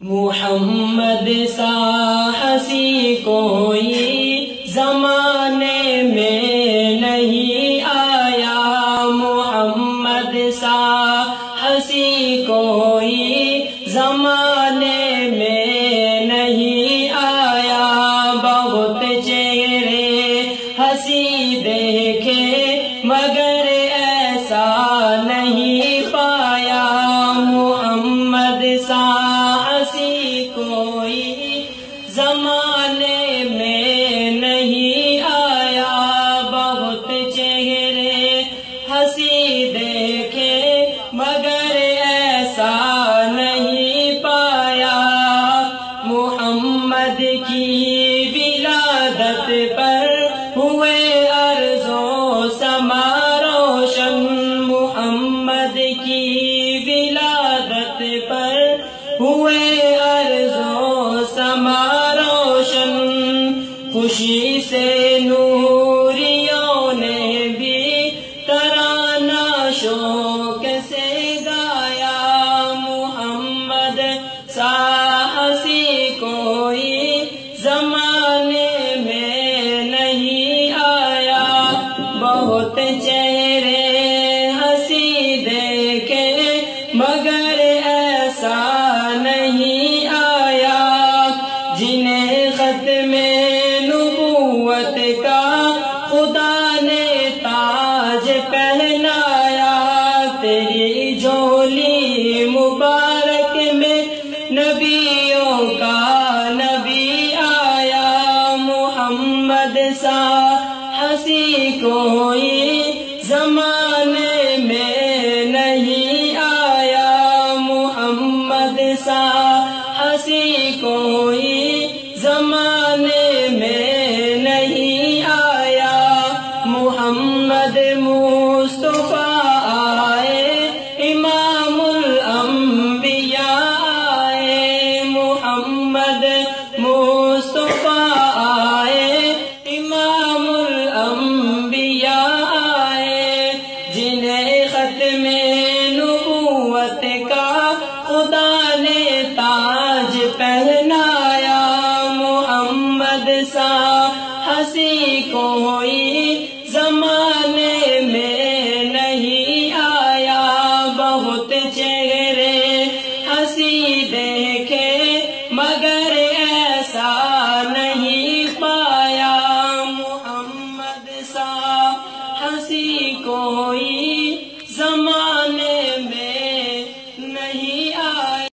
محمد سا ہنسی کوئی زمانے میں نہیں آیا، محمد سا ہنسی کوئی زمانے میں نہیں آیا، بہت چہرے ہنسی دیکھے مگر ایسا نہیں پایا، محمد سا ہنسی کوئی زمانے میں نہیں آیا، بہت چہرے ہنسی دیکھے مگر ایسا نہیں پایا، محمد کی ولادت پر ہوئے ارض و سما روشن، محمد کی ولادت پر ہوئے ارض و سما روشن، خوشی سے نوریوں نے بھی ترانہ شوق سے گایا، محمد سا ہنسی کوئی زمانے میں نہیں آیا، بہت چہرے ہنسی دیکھے مگر ایسا نہیں آیا، جنہیں ختم نبوت کا خدا نے تاج پہنایا، تیری جھولی مبارک میں نبیوں کا نبی آیا، محمد سا ہنسی کوئی زمانے میں نہیں آیا، محمد سا ہنسی کوئی زمانے میں نہیں آیا، محمد مصطفیٰ آئے امام الانبیاء آئے، محمد مصطفیٰ آئے امام الانبیاء آئے، جنہیں ختم نبوت کا خدا نے تاج پہنایا، محمد سا ہنسی کوئی زمانے میں نہیں آیا، بہت چہرے ہنسی دیکھے